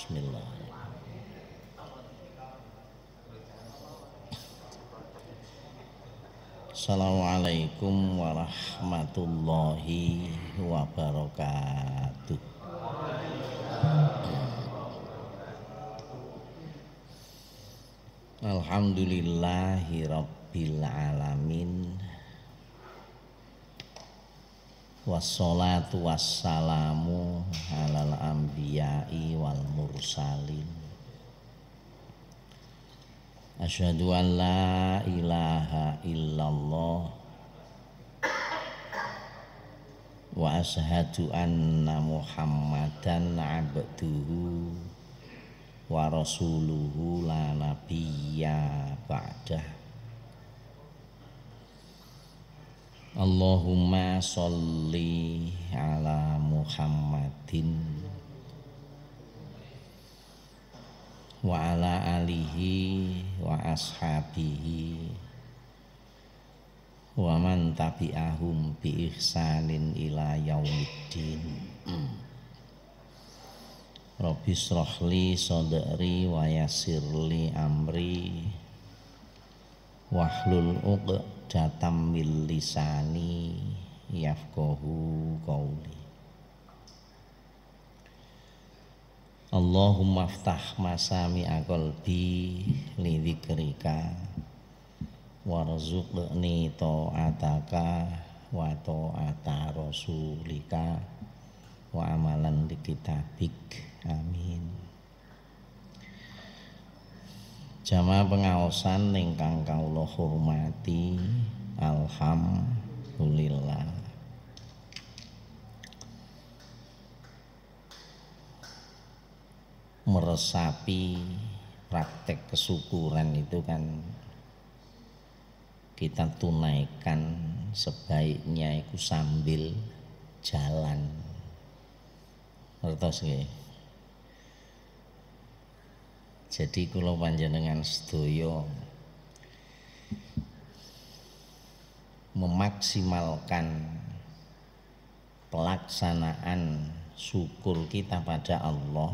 Bismillah. Assalamualaikum warahmatullahi wabarakatuh. Alhamdulillahi rabbil alamin. Wassalatu wassalamu alal anbiya'i wal mursalin. Asyhadu an la ilaha illallah wa asyhadu anna Muhammadan abduhu wa rasuluhu la nabiyya ba'dah. Allahumma sholli ala Muhammadin wa ala alihi wa ashabihi wa man tabi'ahum bi ihsanin ila yaumiddin. Rabbi shrahli sadri wa yassirli amri wahlul 'uqdatam min lisani yafqahu qawli. Allahumma aftah masami'a qalbi li dzikrika warzuqni ta'ataka wa ta'ata rasulika wa amalan li kitabik. Amin. Jamaah pengaosan ingkang kawula hormati, alhamdulillah. Meresapi praktek kesyukuran itu kan kita tunaikan sebaiknya itu sambil jalan. Ngertos nggih? Jadi kula panjenengan sedaya memaksimalkan pelaksanaan syukur kita pada Allah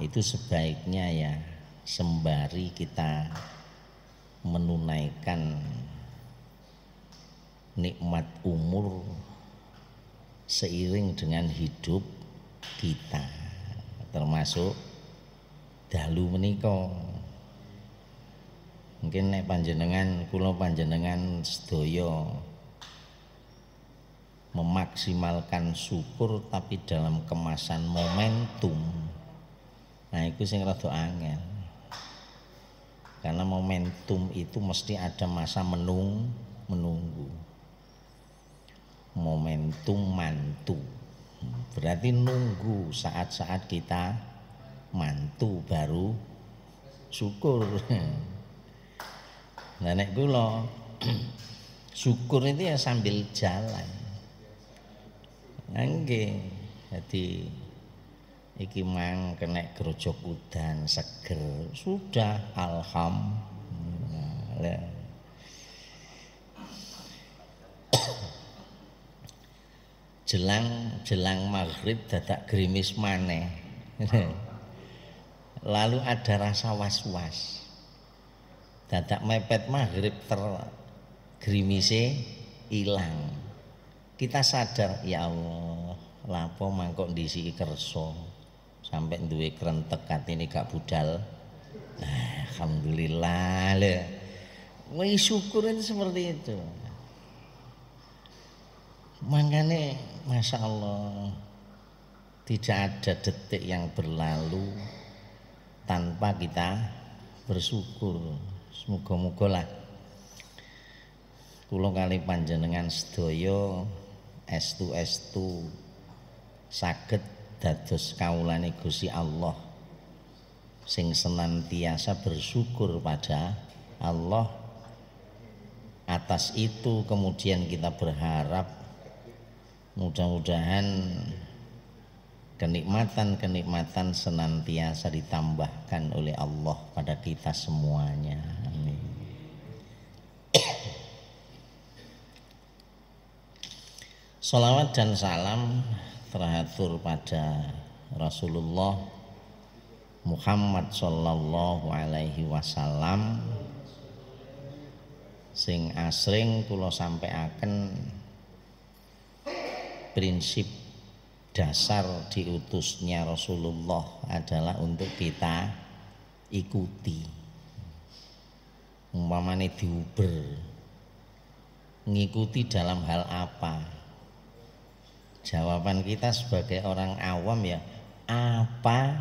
itu sebaiknya ya sembari kita menunaikan nikmat umur seiring dengan hidup kita, termasuk dalu menika. Mungkin nek panjenengan kula panjenengan sedaya memaksimalkan syukur tapi dalam kemasan momentum. Nah, itu sing rada angel. Karena momentum itu mesti ada masa menunggu. Momentum mantu. Berarti nunggu saat-saat kita mantu baru syukur. Nah, nek kula syukur itu ya sambil jalan. Nggih. Jadi iki mang kena grojok udan seger sudah alhamdulillah. Jelang maghrib dadak gerimis maneh. Lalu ada rasa was-was. Dadak mepet maghrib gerimise ilang. Kita sadar, ya Allah, lapo mangkok ndisi kersa sampai duwe krentek atine gak budal. Alhamdulillah. Wih, syukur itu seperti itu. Makanya Masya Allah, tidak ada detik yang berlalu tanpa kita bersyukur. Semoga-moga lah kula kali panjenengan sedaya estu saged dados kawulane Gusti Allah sing senantiasa bersyukur pada Allah. Atas itu kemudian kita berharap mudah-mudahan kenikmatan-kenikmatan senantiasa ditambahkan oleh Allah pada kita semuanya. Amin. Salawat dan salam teratur pada Rasulullah Muhammad sallallahu alaihi wasallam sing asring kula sampaiaken prinsip dasar diutusnya Rasulullah adalah untuk kita ikuti. Umpamane diuber, ngikuti dalam hal apa? Jawaban kita sebagai orang awam ya apa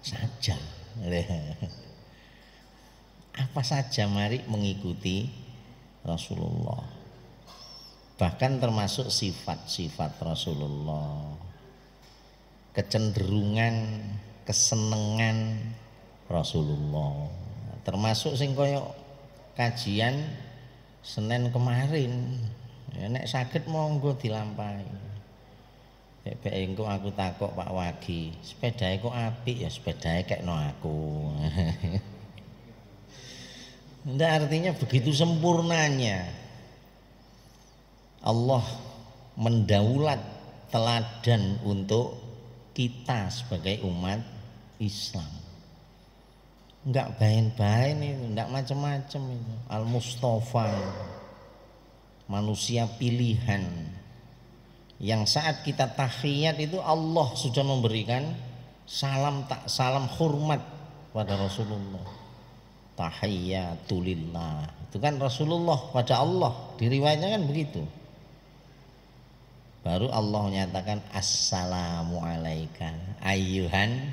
saja. Apa saja mari mengikuti Rasulullah. Bahkan termasuk sifat-sifat Rasulullah, kecenderungan, kesenengan Rasulullah. Termasuk sing koyo kajian Senin kemarin, ya nek saged monggo dilampahi. Bek engko aku takok Pak Wagi, sepedae kok apik ya sepedae kekno aku. Ndak artinya begitu sempurnanya Allah mendaulat teladan untuk kita sebagai umat Islam. Enggak bain-bain itu, enggak macam-macam itu. Al-Mustafa, manusia pilihan. Yang saat kita tahiyat itu Allah sudah memberikan salam hormat pada Rasulullah. Tahiyatulillah. Itu kan Rasulullah pada Allah, diriwayatnya kan begitu. Baru Allah menyatakan assalamu alaika ayyuhan.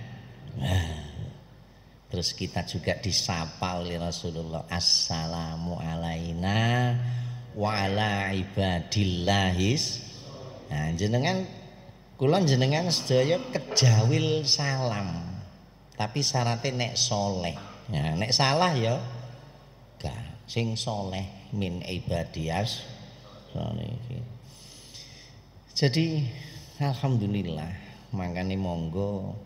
Terus kita juga disapa oleh Rasulullah, assalamu alaina wa ala ibadillahis. Nah, jenengan kula jenengan sedaya kejawil salam. Tapi syaratnya nek soleh. Nah, nek salah ya gak sing soleh min ibadiyas. Jadi alhamdulillah, makanya monggo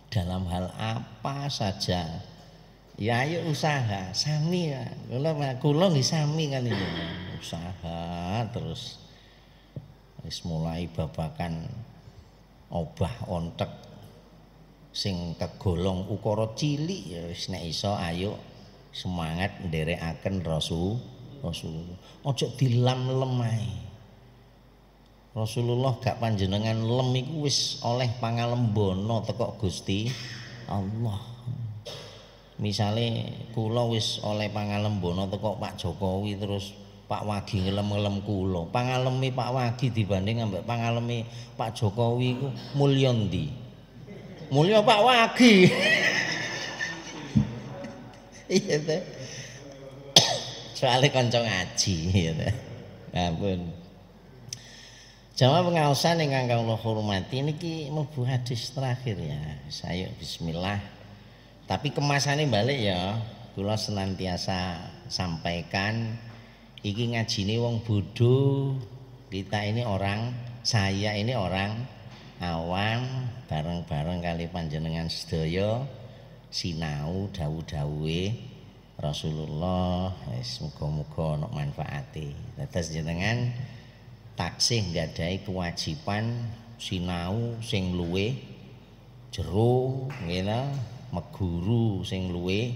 dalam hal apa saja ya ayo usaha sami ya. Kula nggih sami kan ini usaha terus wis mulai babakan obah ontek sing kegolong ukara cilik ya wis nek iso ayo semangat nderekaken Rasulullah. Ojo dilam-lem ae. Rasulullah gak panjenengan lem iku wis oleh pangalembono teko Gusti Allah. Misale kula wis oleh pangalembono teko Pak Jokowi terus Pak Wagi ngelem-ngelem kula. Pangaleme Pak Wagi dibanding ambek pangaleme Pak Jokowi iku mulya ndi? Mulya Pak Wagi. Iya teh. Soale kanca ngaji ya teh. Ampun. Jamaah pengaosan ingkang kula hormati niki mlebu hadis terakhir ya. Saya bismillah. Tapi kemasannya balik ya. Kula senantiasa sampaikan iki ngajine wong bodoh. Kita ini orang, saya ini orang awam bareng-bareng kali panjenengan sedaya sinau dawuh-dawuhe Rasulullah. Wis muga-muga ana manfaate. Dados jenengan taksih nggadahi kewajiban sinau sing luwih jero ngene meguru sing luwih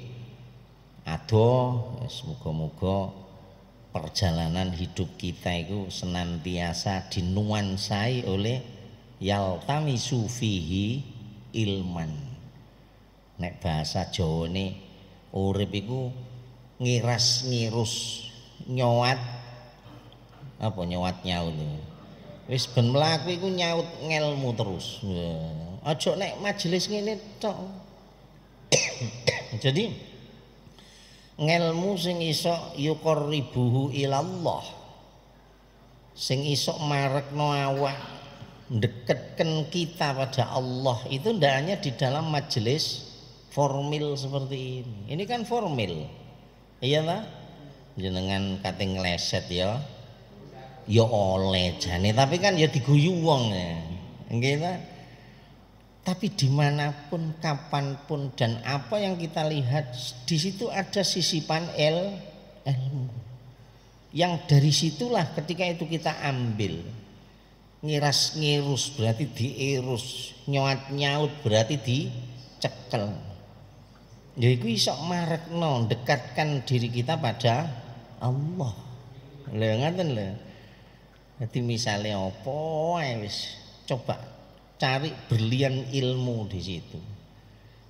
adoh. Muga-muga perjalanan hidup kita itu senantiasa dinuansai oleh yaltamisu fihi ilman. Nek bahasa Jawane urip iku ngiras ngirus nyowat apa nyawat nyaut wis ben mlaku iku nyaut ngelmu terus. Aja nek majelis ngene tok. Jadi ngelmu sing iso yuqarribuhu ilallah, sing iso marekno awak ndeketken kita pada Allah itu ndak hanya di dalam majelis formil seperti ini. Ini kan formil. Iya ta? Jenengan kate ngleset ya. Ya oleh jane tapi kan ya diguyu wong ya. Nggih ta? Tapi dimanapun, kapanpun dan apa yang kita lihat di situ ada sisipan ilmu. Yang dari situlah ketika itu kita ambil. ngiras ngirus berarti diirus, nyoat nyaut berarti dicekel. Ya iku iso marekno dekatkan diri kita pada Allah. Lha ngoten lho. Dadi misale apa wis coba cari berlian ilmu di situ.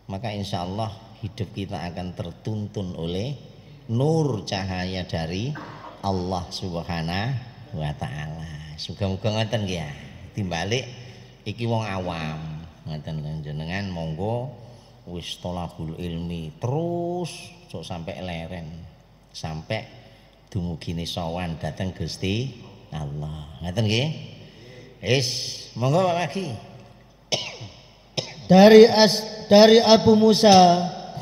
Maka insya Allah hidup kita akan tertuntun oleh nur cahaya dari Allah Subhanahu wa taala. Muga-muga ngoten ya. Timbalik iki wong awam. Ngoten jenengan monggo wis thalabul ilmi terus sok sampai leren. Sampai dumugine sowan dateng Gusti Allah. Ngoten nggih? Wis, monggo Pak Lagi. Dari Abu Musa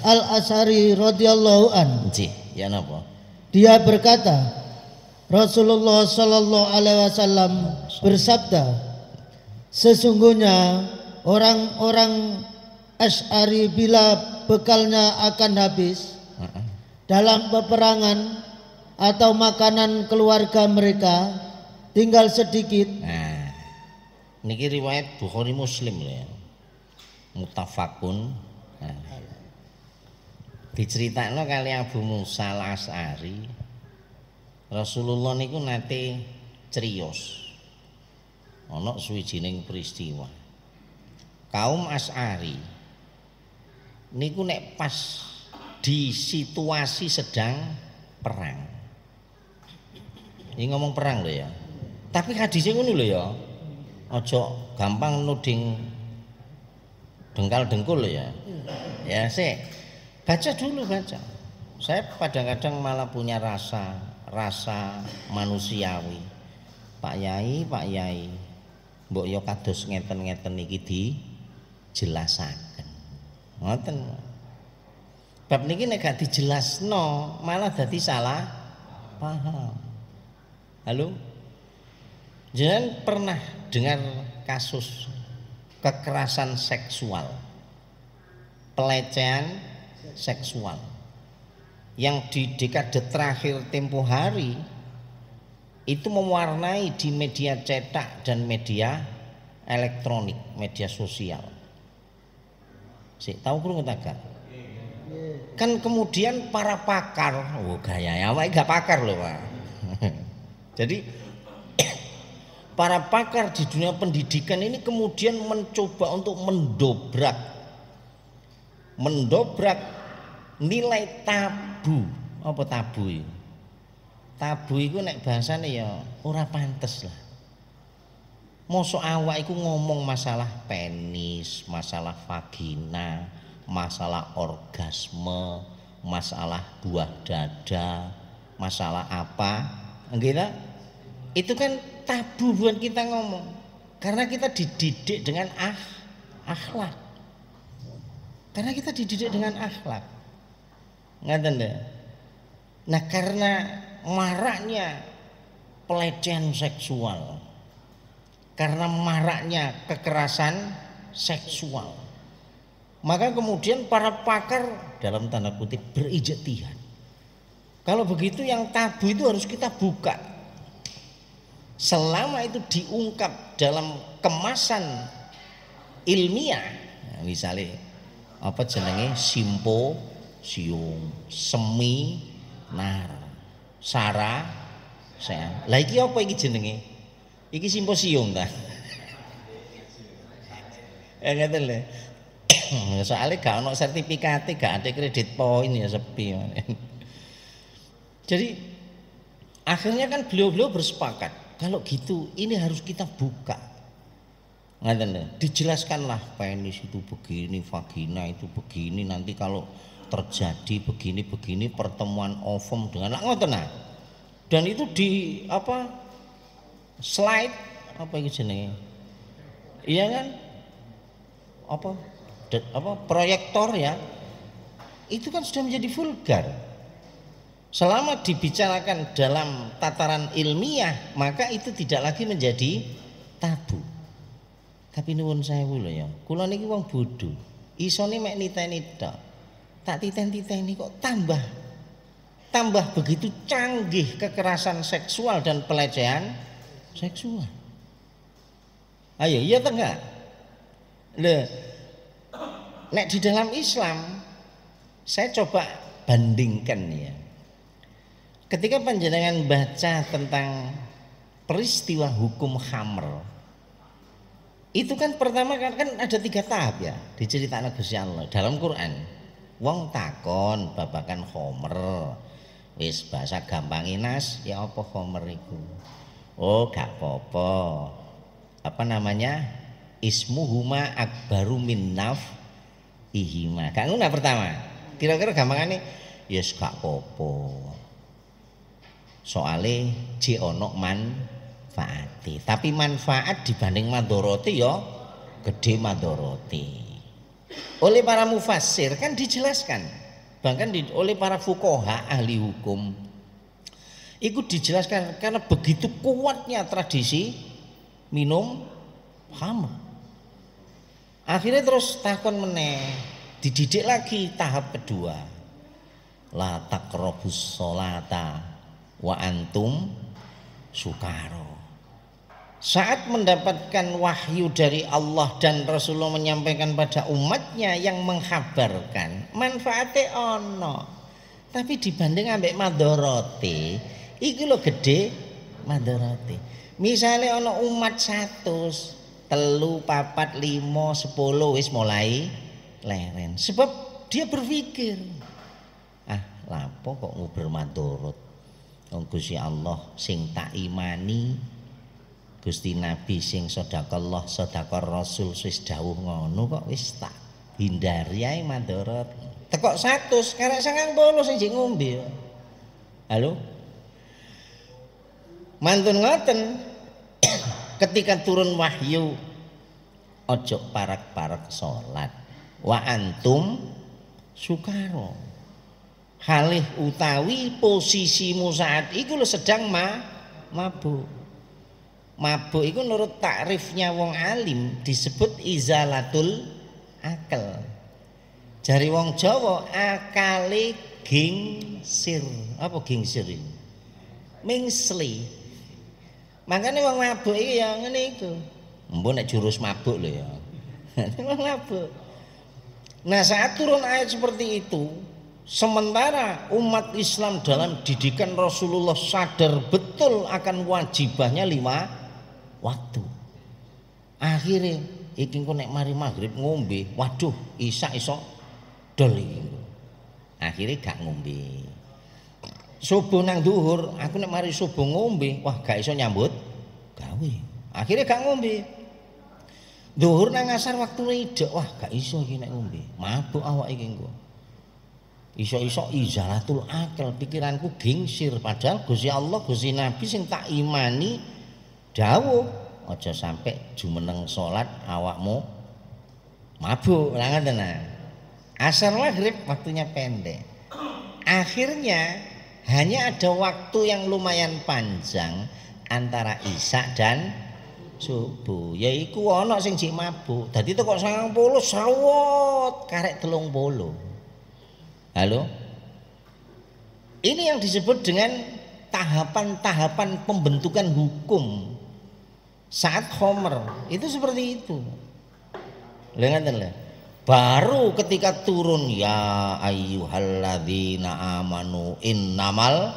Al-Asy'ari radhiyallahu an. Nggih, ya napa? Dia berkata, Rasulullah sallallahu alaihi wasallam bersabda, sesungguhnya orang-orang Asy'ari bila bekalnya akan habis dalam peperangan atau makanan keluarga mereka tinggal sedikit. Nah, niki riwayat Bukhari Muslim lho ya. Mutafakun. Nah, diceritakno kali Abu Musa Al-Asy'ari, Rasulullah niku nate criyos. Ana suwijining peristiwa. Kaum Asy'ari niku nek pas di situasi sedang perang. Ini ngomong perang lho ya. Tapi hadisnya ngono lho ya. Aja gampang nuding dengkal dengkul lho ya. Ya sih. Baca dulu baca. Saya kadang-kadang malah punya rasa manusiawi. Pak Yai, mbok yo kados ngeten-ngeten iki dijelasaken. Ngoten. Bab niki nek gak dijelasno malah dadi salah paham. Halo? Jangan pernah dengar kasus kekerasan seksual, pelecehan seksual yang di dekade terakhir tempo hari itu mewarnai di media cetak dan media elektronik, media sosial. Tahu kurang tak? Kan kemudian para pakar, gaya awake gak pakar loh Pak. Jadi para pakar di dunia pendidikan ini kemudian mencoba untuk mendobrak nilai tabu. Apa tabu itu? Tabu itu nek bahasane ya ora pantes lah. Mosok awak iku ngomong masalah penis, masalah vagina, masalah orgasme, masalah buah dada, masalah apa? Enggak, itu kan tabu buat kita ngomong. Karena kita dididik dengan akhlak. Karena kita dididik dengan akhlak. Ngaten deh. Nah, karena maraknya pelecehan seksual, karena maraknya kekerasan seksual, maka kemudian para pakar dalam tanda kutip berijtihad. Kalau begitu yang tabu itu harus kita buka. Selama itu diungkap dalam kemasan ilmiah, misalnya apa jenenge simposium, seminar, sara, saya. Lah iki apa iki jenenge? Iki simposium ta? Ngeten lho. Soalnya gak ono sertifikate, gak ada kredit poin ya sepi. Jadi akhirnya kan beliau-beliau bersepakat kalau gitu ini harus kita buka. Dijelaskanlah penis itu begini, vagina itu begini, nanti kalau terjadi begini pertemuan ovum dengan ngoten nah. Dan itu di apa? Slide apa itu jenenge? Iya kan? Apa proyektor ya? Itu kan sudah menjadi vulgar. Selama dibicarakan dalam tataran ilmiah, maka itu tidak lagi menjadi tabu. Tapi nuwun sewu lho ya, kula niki wong bodho. Isone mek niteni tok. Tak titen-titeni kok tambah begitu canggih kekerasan seksual dan pelecehan seksual. Ayo, iya atau enggak? Loh, nek di dalam Islam saya coba bandingkan ya. Ketika panjenengan baca tentang peristiwa hukum khamr, itu kan pertama kan ada 3 tahap ya diceritakan Gusti Allah dalam Quran. Wong takon babakan khamr, wis bahasa gampang inas ya apa khamr iku? Oh gak apa-apa. Apa namanya? Ismuhuma akbaru min ihima. Gak ngono pertama. Kira-kira gampangane yes gak apa-apa. Soale ji ono manfaati. Tapi manfaat dibanding madharati ya gede madharati. Oleh para mufassir kan dijelaskan. Bahkan oleh para fuqaha ahli hukum itu dijelaskan karena begitu kuatnya tradisi minum khamr. Akhirnya terus takon meneh, dididik lagi tahap kedua. La taqrabus sholata wa antum sukaro. Saat mendapatkan wahyu dari Allah dan Rasulullah menyampaikan pada umatnya yang menghabarkan manfaatnya ono, tapi dibanding ambek madharate iki lho gede madharate. Misalnya ono umat 100, 3, 4, 5, 10 wis mulai leren. Sebab dia berpikir, ah lapo kok nguber madorot. Gusti Allah sing tak imani, Gusti Nabi sing sedekah sedekah Rasul wis dawuh ngono kok wis tak hindari ae madorot. Tekok 100 karek 90 sing jek ngombe. Halo? Mantun ngoten. Ketika turun wahyu ojo parak-parak salat wa antum sukaro, halih utawi posisimu saat iku lo sedang mabuk. Mabuk iku menurut takrifnya wong alim disebut izalatul akal. Jari wong Jawa akale gingsir. Apa gingsir ini? Mengsli. Makanya wong mabuk iki ya ngene iku. Mbok nek jurus mabuk lho ya. Wong mabuk. Nah, saat turun ayat seperti itu, sementara umat Islam dalam didikan Rasulullah sadar betul akan wajibahnya 5 waktu. Akhirnya iki engko nek mari maghrib ngombe, waduh, isya iso dol iki. Akhirnya gak ngombe. Subuh nang duhur, aku nek mari subuh ngombe, wah gak iso nyambut gawe. Akhirnya gak ngombe. Duhur nang asar waktu idek, wah gak iso iki nek ngombe. Mabuk awak iki engko. Iso-iso izalatul akal, pikiranku gingsir padahal Gusti Allah, Gusti Nabi sing tak imani dawuh, aja sampai jumeneng salat awakmu mabuk. Lah ngoten nah. Asar maghrib waktunya pendek. Akhirnya hanya ada waktu yang lumayan panjang antara isya dan subuh. Yaiku ana sing jek mabuk. Dadi teko 90 sawot karek 30. Halo? Ini yang disebut dengan tahapan-tahapan pembentukan hukum saat khomer. Itu seperti itu. Lihat lah. Baru ketika turun ya ayyuhalladzina amanu innamal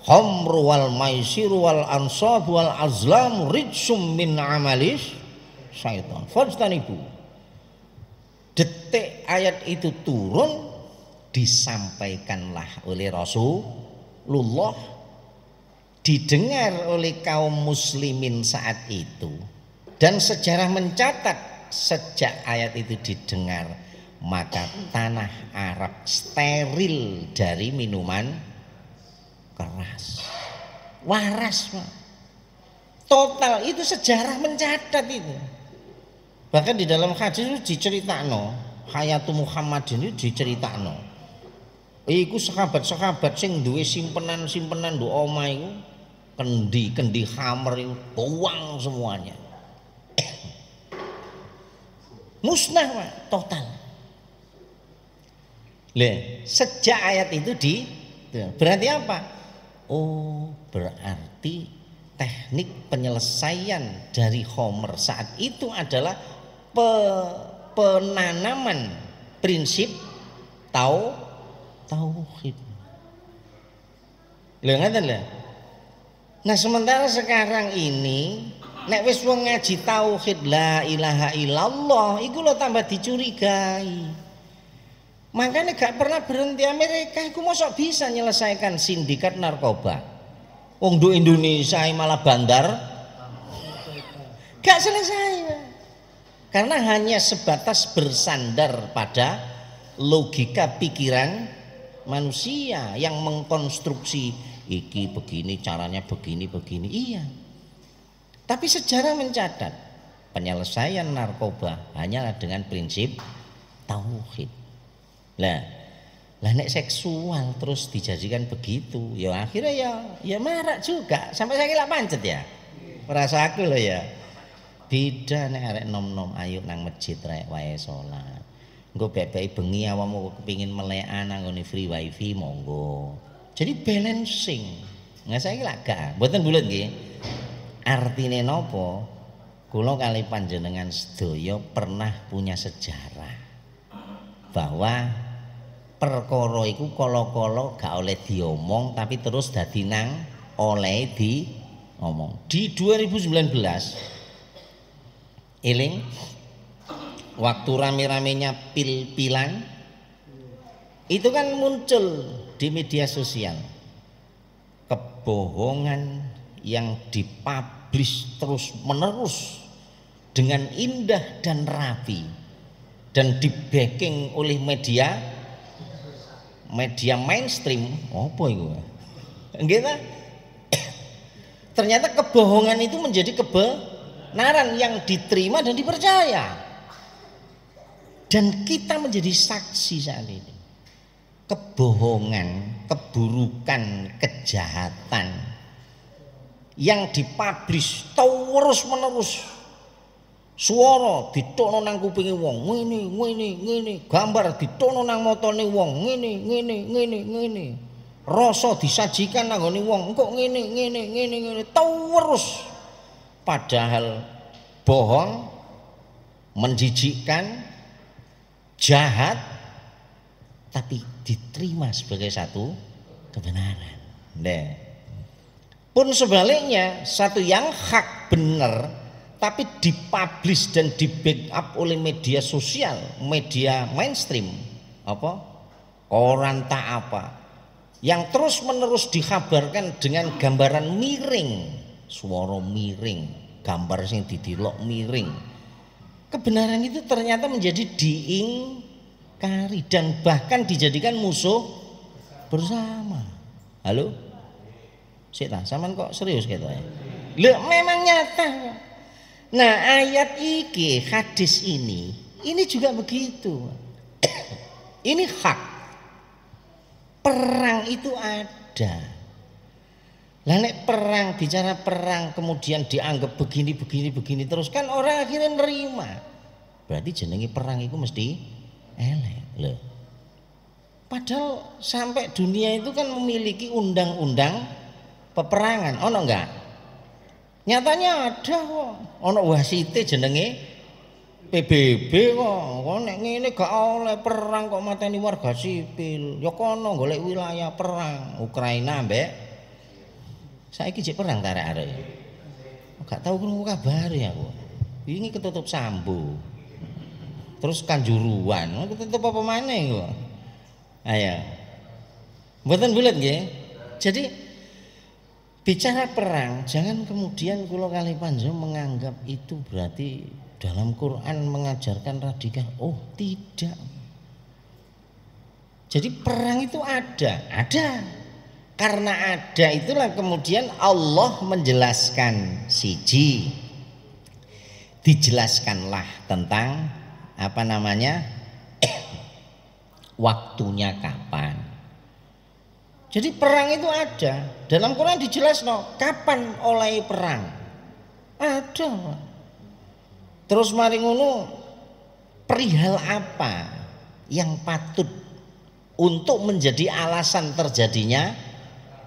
khamru wal maisiru wal ansab wal azlam rijsum min amalis syaitan fajtanibu. Detik ayat itu turun disampaikanlah oleh Rasulullah, didengar oleh kaum muslimin saat itu, dan sejarah mencatat sejak ayat itu didengar maka tanah Arab steril dari minuman keras, waras Pak. Total itu sejarah mencatat itu. Bahkan di dalam hadis itu diceritakno, Hayatu Muhammad ini diceritakno. Iku sahabat-sahabat sing duwe simpenan-simpenan nduk omah iku kendi khamr iku tuang semuanya. Musnah Pak, total. Sejak ayat itu berarti apa? Oh, berarti teknik penyelesaian dari Homer saat itu adalah penanaman prinsip tauhid. Lha ngaten lho. Nah, sementara sekarang ini nek wis wong ngaji tauhid la ilaha illallah iku lho tambah dicurigai. Makanya gak pernah berhenti Amerika iku mosok bisa menyelesaikan sindikat narkoba. Wong do Indonesia malah bandar gak selesai. Karena hanya sebatas bersandar pada logika pikiran manusia yang mengkonstruksi iki begini caranya begini iya. Tapi sejarah mencatat penyelesaian narkoba hanyalah dengan prinsip tauhid. Lah nek seksual terus dijadikan begitu, ya akhirnya ya marak juga. Sampai saya kira pancet ya. Merasa aku loh ya. Beda nek arek nom-nom ayo nang masjid rek wae salat. Engko bebek bengi awakmu kepengin melekan nang ngene free wifi monggo. Jadi balancing. Nah saya kira gak, mboten bulet nggih. Artine napa? Kula kali panjenengan sedaya pernah punya sejarah bahwa perkara iku kala-kala gak oleh diomong tapi terus dadi nang oleh diomong. Di 2019 eling waktu rame-ramenya pil-pilan itu kan muncul di media sosial kebohongan yang dipublish terus menerus dengan indah dan rapi dan di backing oleh media mainstream. Apa itu? Nggih ta? Ternyata kebohongan itu menjadi kebenaran yang diterima dan dipercaya. Dan kita menjadi saksi saat ini. Kebohongan, keburukan, kejahatan yang dipublish terus menerus. Suara ditokno nang kupinge wong, ngene, gambar ditokno nang matane wong, ngene. Rasa disajikan nang nggone wong, engko ngene, terus. Padahal bohong, menjijikkan, jahat, tapi diterima sebagai satu kebenaran. Nah, pun sebaliknya satu yang hak benar tapi dipublish dan di backup oleh media sosial, media mainstream, apa koran tak apa, yang terus menerus dikabarkan dengan gambaran miring, suara miring, gambar sing didelok miring. Kebenaran itu ternyata menjadi diingkari dan bahkan dijadikan musuh bersama. Halo, sik ta, sampean kok serius ketoke? Lho, memang nyata. Nah, ayat iki, hadis ini juga begitu. Ini hak. Perang itu ada. Lah nek perang, bicara perang kemudian dianggap begini terus kan orang akhirnya nerima. Berarti jenenge perang itu mesti elek. Loh. Padahal sampai dunia itu kan memiliki undang-undang peperangan. Ono enggak? Nyatanya ada kok. Ono wasite jenenge PBB kok. Kok nek ngene gak oleh perang kok mateni warga sipil. Ya kono golek wilayah perang Ukraina mbek saiki jek perang ta arek. Gak tahu krungu kabare aku. Ini ketutup Sambo. Terus Kanjuruan, ketutup apa maneh kok. Ayo. Mboten bulet nggih. Jadi bicara perang, jangan kemudian kula kali panjenengan menganggap itu berarti dalam Quran mengajarkan radikal. Oh, tidak. Jadi perang itu ada. Karena ada itulah kemudian Allah menjelaskan siji. Dijelaskanlah tentang apa namanya? Waktunya kapan. Jadi perang itu ada. Dalam Quran dijelaskan kapan oleh perang. Ada. Terus mari ngono perihal apa yang patut untuk menjadi alasan terjadinya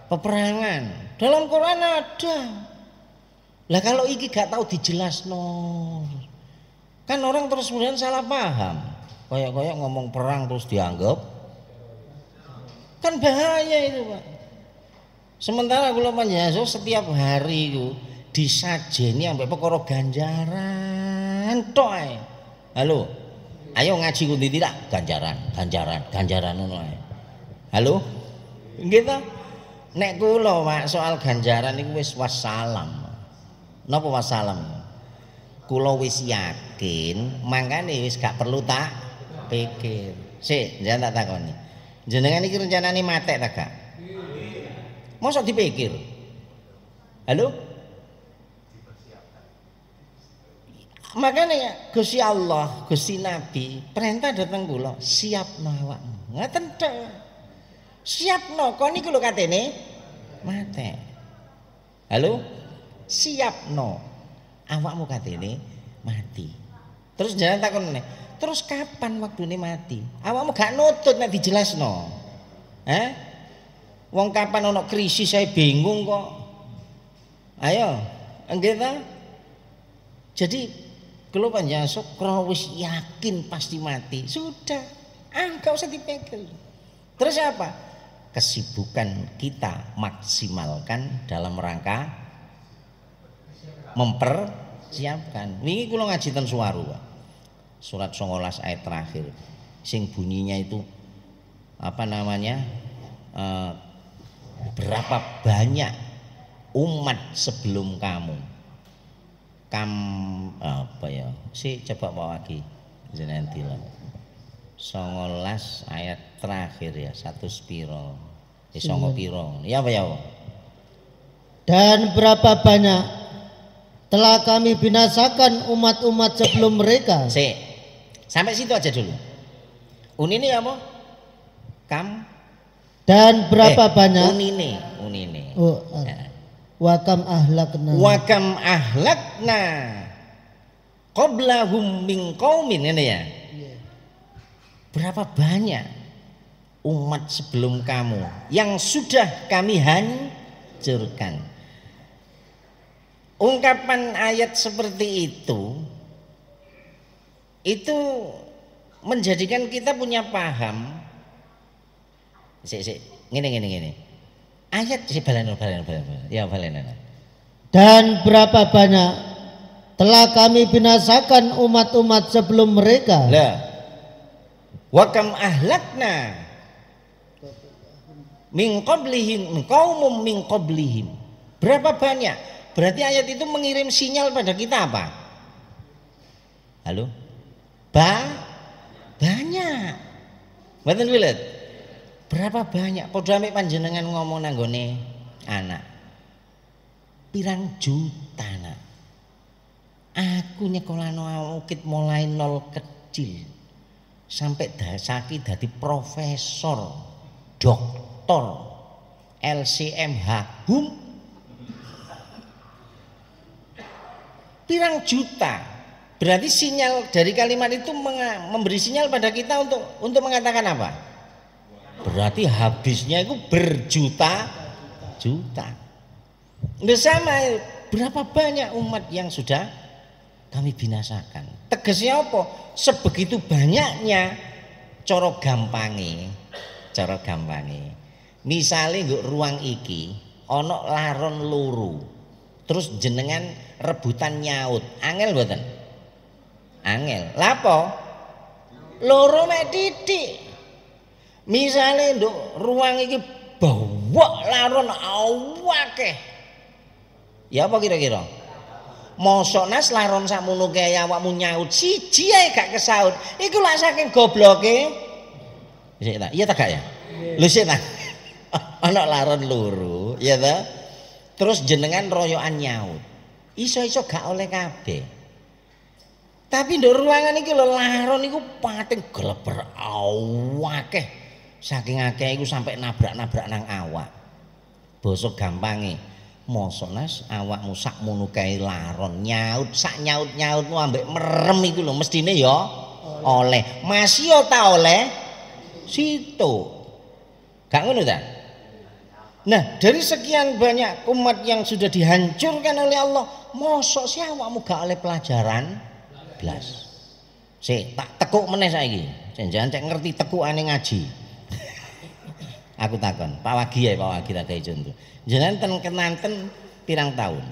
peperangan. Dalam Quran ada. Lah kalau iki gak tahu dijelasno. Kan orang terus kemudian salah paham. Kayak ngomong perang terus dianggap kan bahaya itu, Pak. Sementara kula panjenengan setiap hari itu disajeni ambek perkara ganjaran tok ae. Halo. Ayo ngaji ku tidak ganjaran ngono ae. Halo. Nggih ta? Nek kula Pak soal ganjaran niku wis wassalam. Napa wassalam? Kula wis yakin, mangkane wis gak perlu tak pikir. Sik, jangan tak takoni. Jenengan iki rencanane matek ta gak? Mosok dipikir. Halo? Makanya Gusti Allah, Gusti Nabi perintah datang kula, siapno awakmu. Ngoten tok. Siapno, kon niku lho katene matek. Halo? Siapno. Awakmu katene mati. Terus jangan takon meneh. Terus kapan waktune mati? Awakmu gak nutut nek dijelasno. Wong kapan ana krisis saya bingung kok. Ayo, nggih ta? Jadi kalau panjenengan sok wis yakin pasti mati, sudah. Enggak usah dipikir. Terus apa? Kesibukan kita maksimalkan dalam rangka mempersiapkan. Wingi kula ngaji ten Suwaru, Pak. Surat 19 ayat terakhir. Sing bunyinya itu apa namanya? Berapa banyak umat sebelum kamu? Apa ya? Coba bawa lagi. Jenengan tilak. 19 ayat terakhir ya, satu spiro. Songo piro. Ya apa ya? Dan berapa banyak telah kami binasakan umat-umat sebelum mereka. Sampai situ aja dulu. Unine apa? Dan berapa banyak? Unine. Oh, wakam ahlakna qablahum min qaumin ini ya. Berapa banyak umat sebelum kamu yang sudah kami hancurkan. Ungkapan ayat seperti itu menjadikan kita punya paham. Ngene. Ayat balen. Ya balen. Dan berapa banyak telah kami binasakan umat-umat sebelum mereka. Lah. Wa kam ahlakna min qablihim qaumum min qablihim. Berapa banyak? Berarti ayat itu mengirim sinyal pada kita apa? Halo? Banyak. Mboten wilet. Berapa banyak? Padha ambek panjenengan ngomong nanggone anak. Pirang juta anak. Aku nyekolahno awake mulai nol kecil sampai dasaki dadi profesor, doktor, LCMH, pirang juta. Berarti sinyal dari kalimat itu memberi sinyal pada kita untuk mengatakan apa? Berarti habisnya itu berjuta-juta. Bersama berapa banyak umat yang sudah kami binasakan. Tegasnya apa? Sebegitu banyaknya cara gampange. Misale nggo ruang iki ana laron loro. Terus jenengan rebutan nyaut. Angel mboten? Angel. Lha apa? Loro mek titik. Misale nduk ruang iki bawa laron awake. Ya apa kira-kira? Mosok Nas laron sakmono kae awakmu nyaut siji ae gak kesaut. Iku lak saking gobloke. Sik ta? Iya ta gak ya? Lho sik ta. Ana laron loro, ya ta? Terus jenengan royokan nyaut. Iso-iso gak oleh kabeh. Tapi nduk ruangan iki lho laron iku pating gleber awake. Saking akeh iku sampai nabrak-nabrak nang awak. Basa gampange, mosok Nas awakmu sakmono kae laron nyaut, sak nyaut-nyautmu ambek merem iku lho mestine ya oleh. Masih ya ta oleh situ. Gak ngono ta? Nah, dari sekian banyak umat yang sudah dihancurkan oleh Allah, mosok sih awakmu gak oleh pelajaran blas. Sik tak tekuk meneh saiki. Jangan cek ngerti tekukane ngaji. Aku takon, Pak Wagi ya, Pak Wagi tak gawe contoh. Jenengan ten kenanten pirang tahun?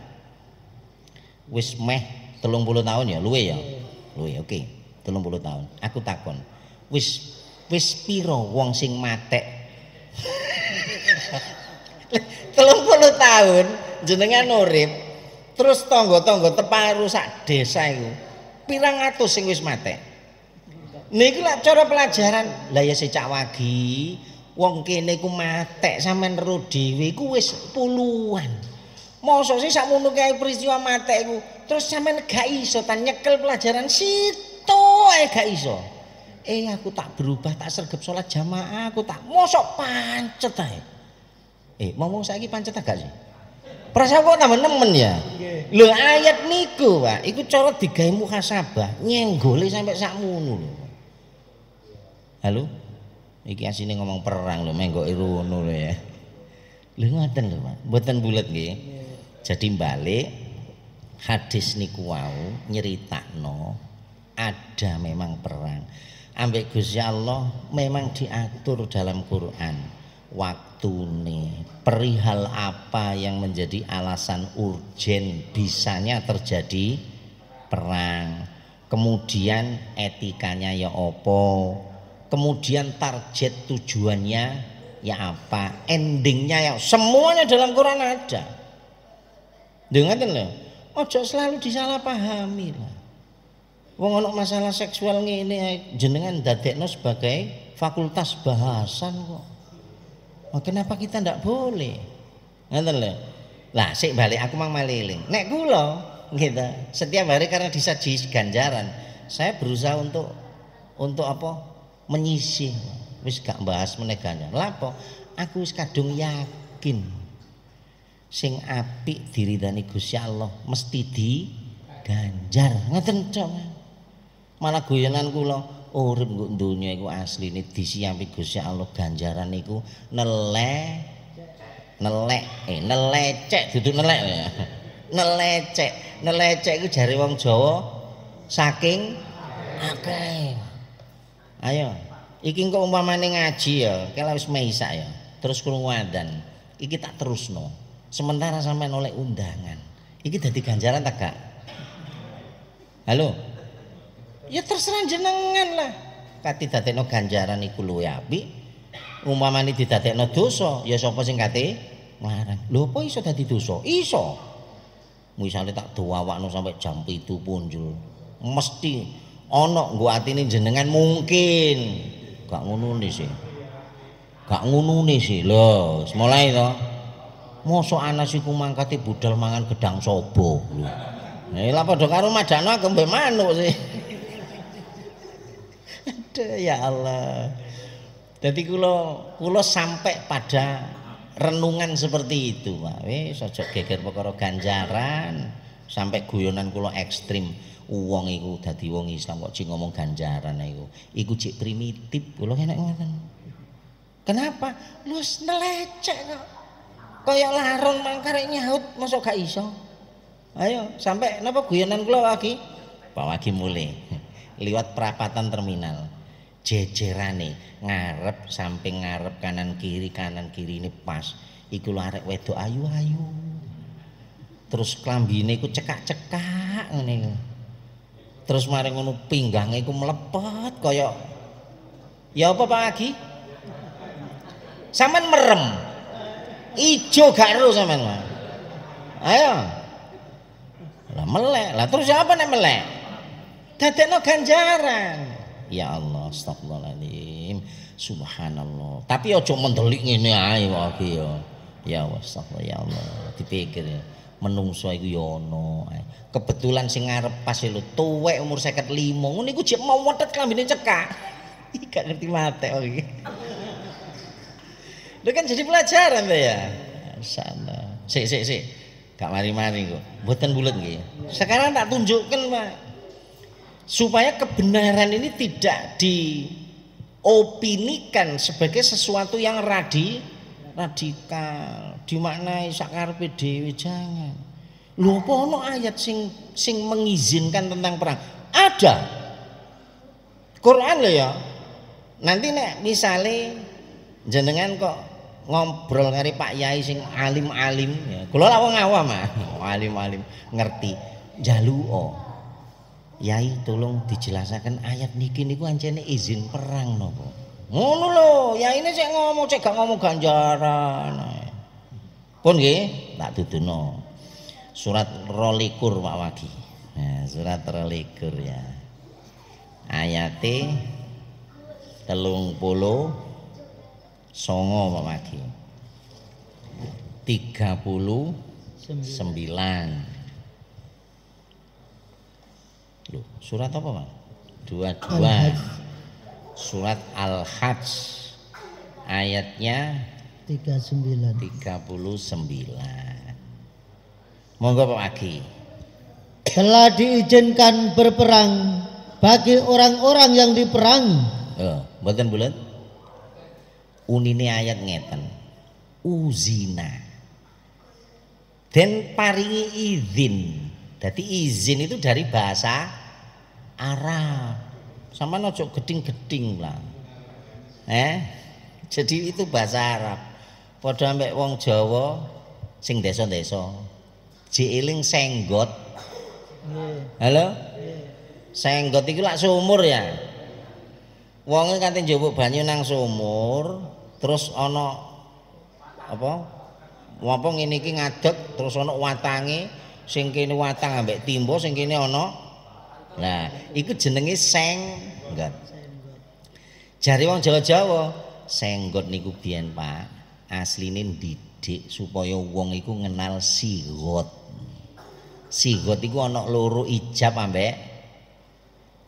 Wis meh 30 tahun ya, luwe ya. Luwe, oke. 30 tahun. Aku takon. Wis piro wong sing matek? 30 tahun jenengan urip terus tangga-tangga teparu sak desa iku pirang atus sing wis matek. Niki lak cara pelajaran. Lah ya secak wagi wong kene iku matek sampean ro dhewe iku wis puluhan. Mosok sih sakmono kae peristiwa matek iku terus sampean gak iso tan nyekel pelajaran situ ae gak iso. Aku tak berubah tak sergap sholat jamaah aku tak mosok pancet ae. Ngomong saiki pancet agak sih. Perasa kok tambah nemen ya. Lho ayat niku, Pak, iku cara digawe muhasabah, nyenggole sampai sakmono lho. Halo? Iki asine ngomong perang lho, menggoke rono lho ya. Lho ngoten lho, Pak. Mboten bulet nggih. Jadi balik hadis niku wau nyeritakno ada memang perang. Ambek Gusti Allah memang diatur dalam Quran. Waktune perihal apa yang menjadi alasan urgen bisanya terjadi perang, kemudian etikanya ya opo, kemudian target tujuannya ya apa, endingnya ya semuanya dalam Quran ada. Dengarkan loh, ojo selalu disalahpahami lah. Wong ono masalah seksual ngene jenengan dadekno sebagai fakultas bahasan kok. Kenapa kita ndak boleh? Ngoten lho. Lah sik balik aku mang maliling. Nek kula gitu, setiap hari karena disaji ganjaran, saya berusaha untuk apa? Menyisih. Wis gak bahas meneh ganjaran. Lha apa? Aku wis kadung yakin sing apik diridani Gusti Allah mesti diganjar. Ngoten cok. Malah guyonan kula urip nggo donya iku asline disiampi Gusti Allah ganjaran niku nelecek duduk nelek ya. Nelecek iku jare wong Jawa saking akeh. Ayo, iki engko umpamane ngaji ya, kala wis maisak ya. Terus krungu adzan. Iki tak terusno. Sementara sampean oleh undangan. Iki dadi ganjaran tak gak? Halo. Ya terserah jenengan lah. Kati dadekno ganjaran iku luwih apik. Umpamane didadekno dosa, ya sapa sing kate nglarang. Lho apa iso dadi dosa? Iso. Misale tak doawakno sampai jam 7 punjul. Mesti ana nggo atine jenengan mungkin. Gak ngonone sih. Gak ngonone sih. Lho, wis mulai to. Mosok Anas iku mangkate budal mangan gedang sobo. Lha padha karo madakno aku mbek manuk sih. Ya Allah. Jadi kula sampai pada renungan seperti itu, Pak. Wis aja geger perkara ganjaran sampai guyonan kula ekstrim. Wong iku dadi wong Islam kok cik ngomong ganjaran iku. Iku cik primitif kula enak ngoten. Kenapa? Lu nelecek kok. Kaya larung mangkare nyaut mosok gak iso. Ayo sampai napa guyonan kula lagi? Pak Wagi mulai liwat perapatan terminal. Jejerane ngarep samping ngarep kanan kiri ini pas iku lho arek wedok ayu-ayu terus klambine iku cekak-cekak ngene iku terus mari ngono pinggange iku melepet kaya ya apa Pak Agi sampean merem ijo gak ero sampean ayo lah melek lah terus apa nek melek dadekno ganjaran. Ya Allah, astagfirullahaladzim, subhanallah. Tapi ojo mendelik ngene ae wae ya. Ya astagfirullah ya Allah, dipikir ya. Menungso iku ya ono. Kebetulan sing ngarep pas lho tuwek umur 55. Ngono iku jek mau wetet klambine cekak. Gak ngerti mate iki. Lho kan jadi pelajaran to ya. Masyaallah. Sik. Gak mari-mari kok. Mboten bulet nggih. Sekarang tak tunjukkan, Pak. Supaya kebenaran ini tidak diopinikan sebagai sesuatu yang radikal, dimaknai sakarepe dhewe, jangan. Lho apa ono ayat sing mengizinkan tentang perang? Ada. Quran lho ya. Nanti nek misale jenengan kok ngobrol karo Pak Yai sing alim-alim ya. Kula lak wong awam ah, alim-alim ngerti. Jaluko. Yai tolong dijelasaken ayat niki niku ancene izin perang napa? Ngono lho, yai ini cek ngomong, cek gak ngomong ganjaran. Pun nggih, tak duduno. Surat 22 Pak Wagi. Nah, surat 22 ya. Ayate 30 songo Pak Wagi. 39. Loh, surat apa Pak? 22. Surat Al-Hajj ayatnya 39. Monggo Pak Aki. Telah diizinkan berperang bagi orang-orang yang diperangi. Mboten bulet. Unine ayat ngeten. Uzina. Dan paringi izin. Jadi izin itu dari bahasa Arab. Sama ojo geding-geding lah. Jadi itu bahasa Arab. Padha ambek wong Jawa sing desa-desa. Jieling senggot. Halo? Senggot iku lak sumur ya. Wonge kate njupuk banyu nang sumur, terus ana apa? Apa ngene iki ngadeg, terus ana watange, sing kene watang ambek timbo, sing kene ana. Nah, iku jenenge senggot. Jare wong Jawa-Jawa, senggot niku biyen Pak, asline ndidik supaya wong iku ngenal sigot. Sigot iku ana loro ijab ambek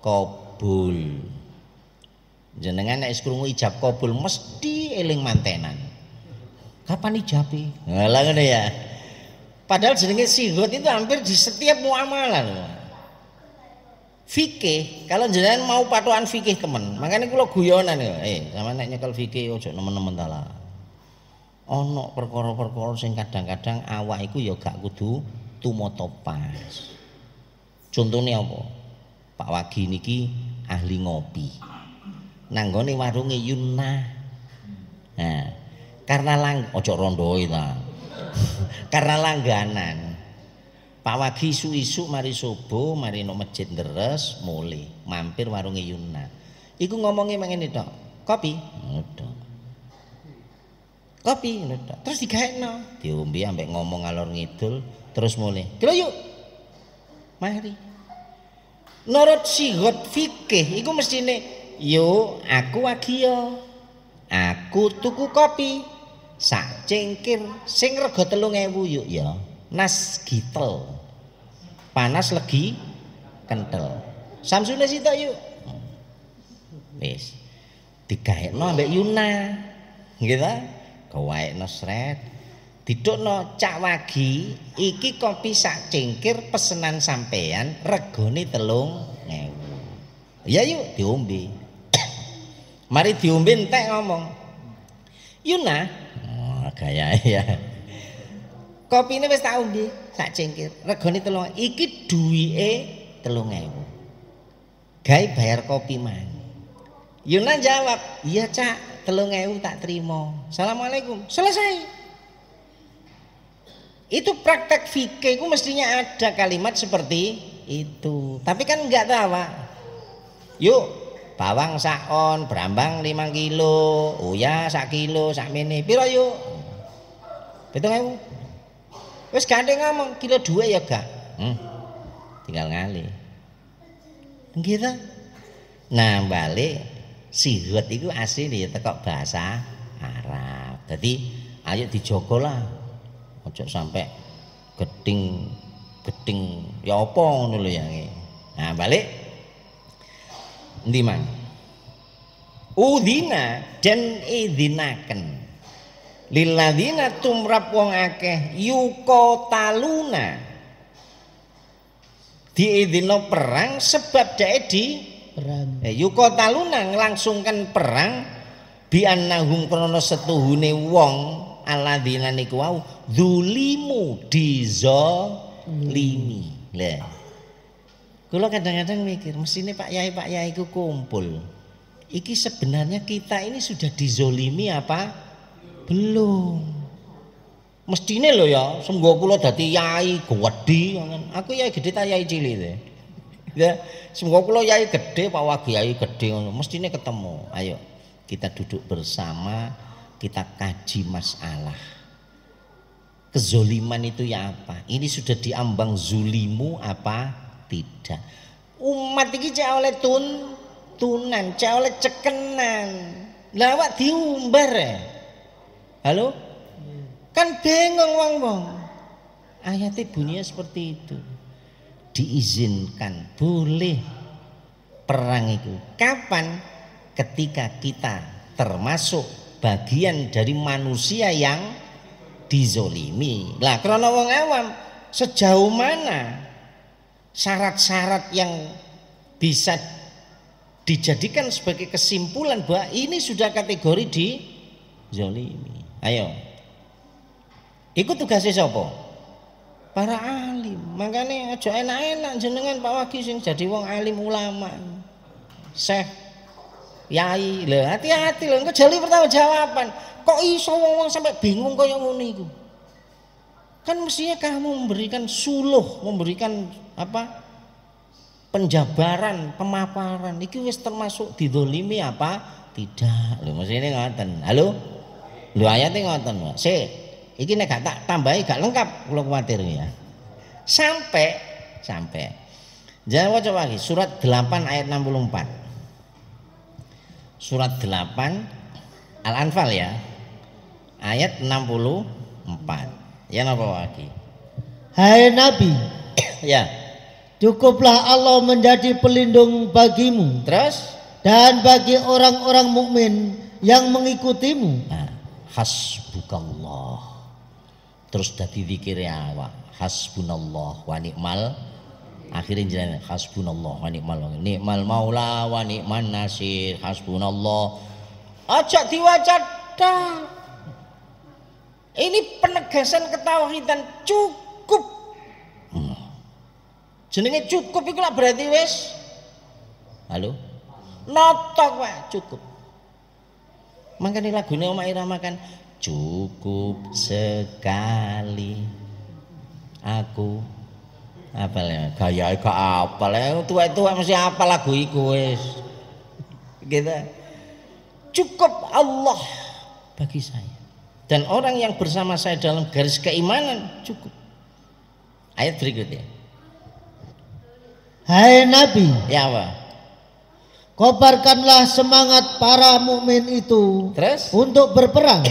qabul. Jenengan nek krungu ijab qabul mesti eling mantenan. Kapan ijabe? Lah ngene ya. Padahal jenenge sigot itu hampir di setiap muamalah loh. Fikih, kalau jenengan mau patokan fikih temen, makanya kula guyonan ya, sama nek nyekel fikih ojo nemen-nemen ta lah. Ono perkara-perkara sing kadang-kadang awak iku ya gak kudu tumata pas. Contone apa? Pak Wagi niki ahli ngopi. Nanggone warunge Yunna. Nah, karena ojo rondoi ta. Karena langganan. Pak Wagi isu-isu mari subuh, mari no masjid deres, mulai mampir warunge Yunna. Iku ngomongnya ngene tok. Kopi, tok. Kopi, tok. Terus digaekno, diombe ambek ngomong ngalor ngidul, terus mulai. Kira yuk. Mari. Nurut sigot fikih iku mestine, yuk aku Wagi yo. Aku tuku kopi sak cengkir sing rega 3.000 yuk ya. Nas gitel panas legi kental samsune sitok yuk wis digaekno ambek Yuna gitu gawaekno sret didukno Cak Wagi iki kopi sak cengkir pesenan sampean regane 3.000 ya yuk diombe mari diombe entek ngomong Yuna gaya ya kopi ini wis tak ombe sak cengkir regane 3.000 iki duwike 3.000 gawe bayar kopi man Yuna jawab iya Cak 3.000 tak terima assalamualaikum selesai itu praktek fikih itu mestinya ada kalimat seperti itu tapi kan enggak tahu Pak yuk bawang sakon brambang 5 kilo uya sak kilo sak mene piro yuk 7.000 wis gandeng ngomong kilo 2 ya gak tinggal ngalih gitu. Nah balik sigot itu asli ya tekok bahasa Arab jadi ayo dijogo lah ojo sampai geding ya apa ngono lho ya nah balik endi man udina dan idinaken lilladzina tumrap wong akeh yuqataluna diidino perang sebab dae di Perang. Yuqataluna nglangsungkan perang bi annahum krana setuhune wong alladzina niku wau zulimu dizolimi. Lah kula kadang-kadang mikir mestine Pak Yai ku kumpul. Iki sebenarnya kita ini sudah dizolimi apa belum? Mestine lho ya, senggo kula dadi yai gedhi ngoten. Aku yai gedhe ta yai cilik to. Ya, senggo kula yai gedhe Pak Wagi yai gedhe ngono. Mestine ketemu. Ayo kita duduk bersama, kita kaji masalah. Kezoliman itu ya apa? Ini sudah diambang zulimu apa tidak? Umat iki cek oleh tunan, cek oleh cekenan. Lah awak diumbar ya. Halo? Kan bingung wong-wong. Ayatnya bunyinya seperti itu. Diizinkan, boleh perang itu. Kapan? Ketika kita termasuk bagian dari manusia yang dizolimi. Lah karena wong awam sejauh mana syarat-syarat yang bisa dijadikan sebagai kesimpulan bahwa ini sudah kategori dizolimi. Ayo. Iku tugasnya siapa? Para alim. Makanya aja enak-enak jenengan Pak Wagi sing jadi wong alim ulama. Syekh yai lho, hati-hati lho, engko jali pertanggungjawaban. Kok iso wong-wong sampai bingung kaya ngono iku? Kan mestinya kamu memberikan suluh, memberikan apa? Penjabaran, pemaparan. Iki wis termasuk didolimi apa? Tidak. Lho mestine ngoten. Halo? Lho ayate ngoten, Pak. Sik. Iki nek gak tak tambahi gak lengkap kula kuwatir ya. Sampai jangan waca lagi surat 8 ayat 64. Surat 8 Al-Anfal ya. Ayat 64. Ya napa lagi? Hai Nabi, Ya. cukuplah Allah menjadi pelindung bagimu Terus dan bagi orang-orang mukmin yang mengikutimu. nah, hasbukallah. Terus dadi zikire awak. Hasbunallah wa ni'mal. Akhirnya jalan hasbunallah wa ni'mal maula wa ni'man nasir. Hasbunallah. Aja diwaca dah. Ini penegasan ketauhidan cukup. Jenenge cukup iku lak berarti wis. Halo. Notok wae cukup. Mangkane lagune Oma Irama kan cukup sekali aku apal ya gaya gak apal ya tua-tua mesti apal lagu iku wis gitu. Cukup Allah bagi saya dan orang yang bersama saya dalam garis keimanan cukup. Ayat berikutnya. Hai Nabi, Ya apa? kobarkanlah semangat para mukmin itu Terus untuk berperang.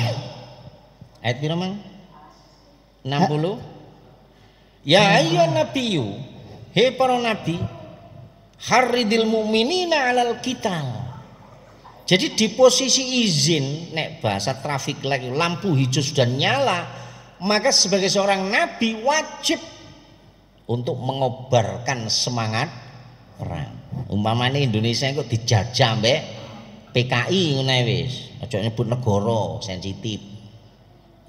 ayat piro mang? 60. Ya ayyuhan nabiyyu, he para nabi, harridil mu'minina 'alal qital. Jadi di posisi izin nek bahasa traffic light lampu hijau sudah nyala, maka sebagai seorang nabi wajib untuk mengobarkan semangat perang. Umpamane Indonesia kok dijajah mbek PKI ngene wis, aja nyebut negara sensitif.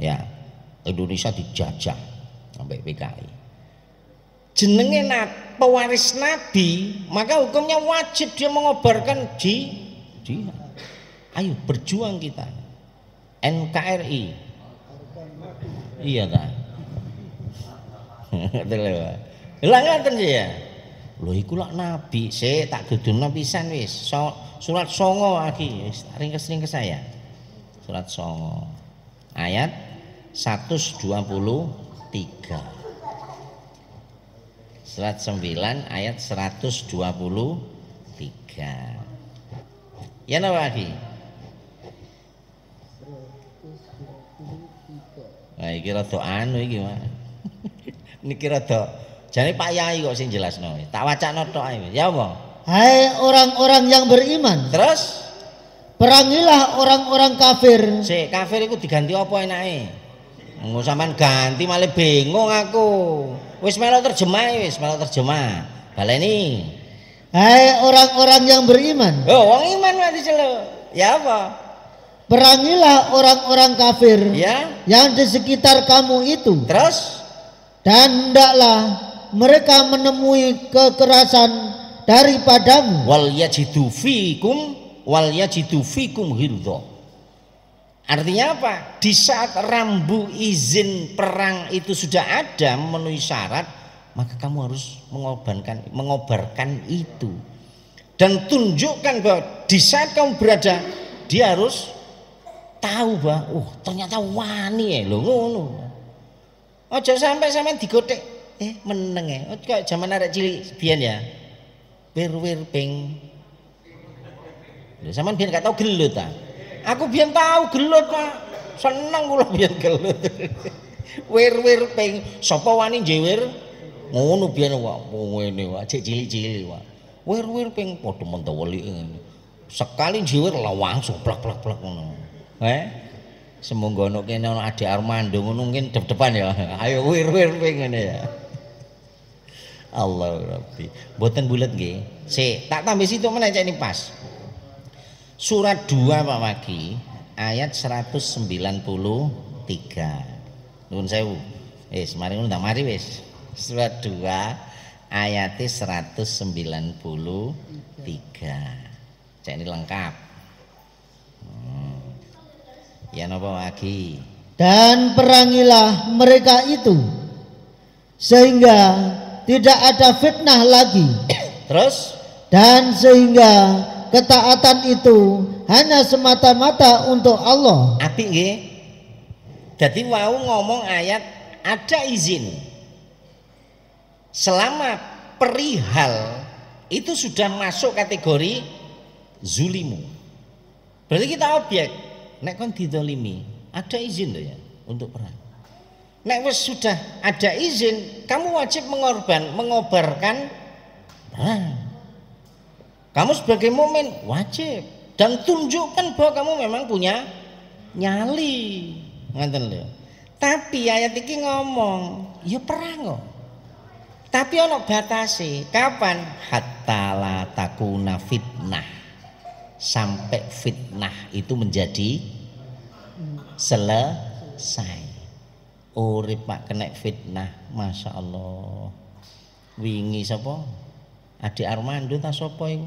Ya, Indonesia dijajah sampai PKI. Jenenge pewaris Nabi, maka hukumnya wajib dia mengobarkan jihad. Ayo berjuang kita. NKRI. Iya ta. Lah ngoten ya. Lho iku lak Nabi, sik tak duduno pisan wis. Surat 9 lagi, ringkes-ringkes saya. Surat 9 ayat 123. Surat 9 ayat 123. Ya napa lagi? Nah, iki rada anu iki, Mas. Niki rada jane Pak Yai kok sing jelasno. Tak wacana tok ae. Ya apa? Hai orang-orang yang beriman, Terus perangilah orang-orang kafir. sik kafir iku diganti apa enake? Engko sampean ganti malah bingung aku. Wis melok terjemah wis, melok terjemah. Baleni. Hai orang-orang yang beriman, Oh, wong iman wae diceluk. Ya apa? perangilah orang-orang kafir Ya. yang di sekitar kamu itu, Terus dan hendaklah mereka menemui kekerasan daripadamu. wal yajidu fikum ghilza. Artinya apa? Di saat rambu izin perang itu sudah ada memenuhi syarat, maka kamu harus mengobarkan itu. Dan tunjukkan bahwa di saat kamu berada, dia harus tahu bahwa ternyata wani lho ngono. Ojo sampai digotek meneng kayak zaman arek cilik biyen ya. Wir ping. Lho sampean biyen gak tau gelut ta? Aku biyen tahu gelut, Pak. Seneng kula biyen gelut. Wir ping sapa wani njewir? Ngono biyen wae ngene wae cek cilik-cilik wae. Wir ping padha mentaweli ngene. Sekali njewir langsung plak-plak ngono. Semoga ono kene ono Adik Armando ngono mungkin depan ya. Ayo wir ping ngene ya. Allah Rabbi. Mboten bulet nggih. Sik, tak tambah situ meneh cek ini pas. Surat 2 Pak Wagi ayat 193. Nuwun sewu. Wis mari ngono tak mari wis. Surat 2 ayat 193. Cek ini lengkap. Ya napa lagi? Dan perangilah mereka itu sehingga tidak ada fitnah lagi. Terus Dan sehingga ketaatan itu hanya semata-mata untuk Allah. apik nggih. Dadi wau ngomong ayat ada izin. Selama perihal itu sudah masuk kategori zulimu. Berarti kita objek. Nek kon didolimi, ada izin loh ya untuk perang. Nek wis sudah ada izin, kamu wajib mengobarkan perang. Kamu sebagai mukmin wajib dan tunjukkan bahwa kamu memang punya nyali. Ngoten lho. Tapi ayat iki ngomong, ya perang kok. Tapi ono batase. Kapan? Hatta la takuna fitnah. Sampai fitnah itu menjadi selesai. Urip Pak kena fitnah, Masya Allah. Wingi sapa? Adik Armando ta sapa iku?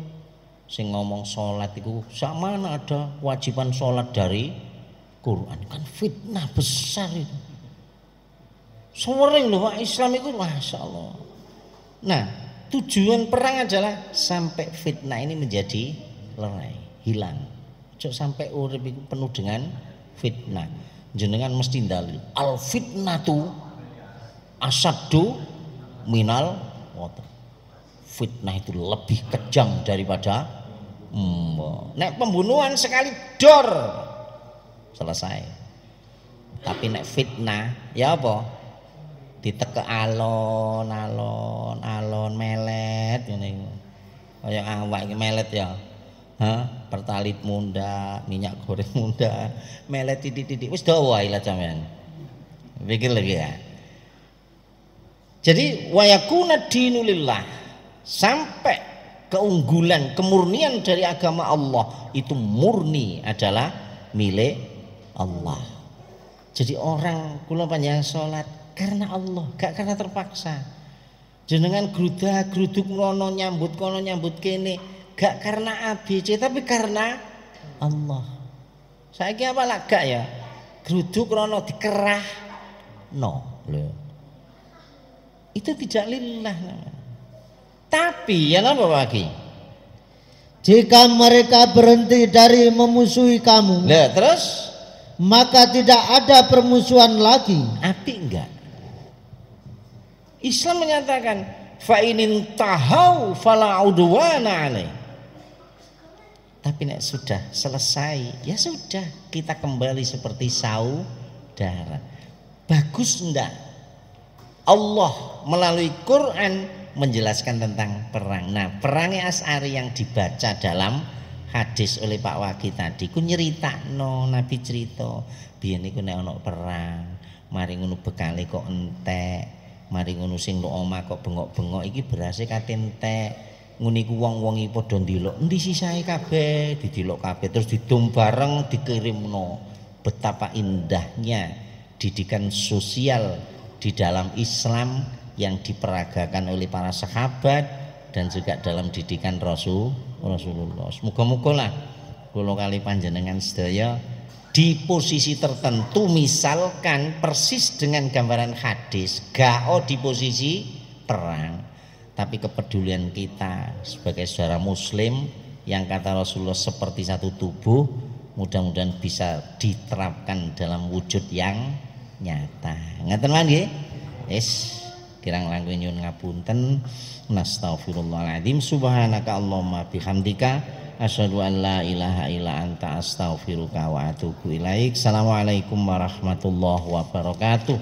Sing ngomong sholat iku sama ada kewajiban sholat dari Quran. Kan fitnah besar itu. Sering loh Pak Islam itu, Masya Allah. Nah, tujuan perang adalah sampai fitnah ini menjadi lerai, hilang. Cok sampai urip itu penuh dengan fitnah. Jenengan mesti dalil al fitnatu asaddu minal qatl. Fitnah itu lebih kejam daripada nek pembunuhan sekali dor selesai. Tapi nek fitnah ya apa? Diteke alon melet ngene. Kaya awak iki melet ya. Pertalit munda, minyak goreng munda, melet titik-titik wis dawa ila sampean. Pikir lagi ya. Jadi wayakuna dinulillah, sampai keunggulan, kemurnian dari agama Allah itu murni adalah milik Allah. Jadi orang kula panjang salat karena Allah, gak karena terpaksa. Jenengan gruduk ngono nyambut kono nyambut kene, gak karena ABC tapi karena Allah. Saiki apa lah gak ya? Gruduk rono dikerah no lho. Itu tidak lillah. Tapi ya apa lagi? Jika mereka berhenti dari memusuhi kamu, Lah terus maka tidak ada permusuhan lagi. apik enggak? Islam menyatakan fa inin tahau fala udwana alaih. Tapi nek sudah selesai, ya sudah, kita kembali seperti saudara. Bagus enggak? Allah melalui Quran menjelaskan tentang perang. Nah, perangnya Asy'ari yang dibaca dalam hadis oleh Pak Wagi tadi ku nyeritakno, Nabi cerita biyen niku nek ana perang, mari ngono bekale kok entek, mari ngono sing nduk omah kok bengok-bengok iki berase kate entek. nguniku wong-wong iki padha ndelok endi sisae kabeh didelok kabeh terus didum bareng dikirimno. Betapa indahnya didikan sosial di dalam Islam yang diperagakan oleh para sahabat dan juga dalam didikan Rasulullah. Muga-muga lah kula kali panjenengan sedaya di posisi tertentu, misalkan persis dengan gambaran hadis, gak di posisi perang, tapi kepedulian kita sebagai saudara muslim yang kata Rasulullah seperti satu tubuh, mudah-mudahan bisa diterapkan dalam wujud yang nyata. Ngaten mawon nggih. Wis kirang langkung nyuwun ngapunten. Nastaghfirullahaladzim. Subhanaka Allahumma bihamdika asyhadu an la ilaha illa anta astaghfiruka wa atubu ilaik. Assalamualaikum warahmatullahi wabarakatuh.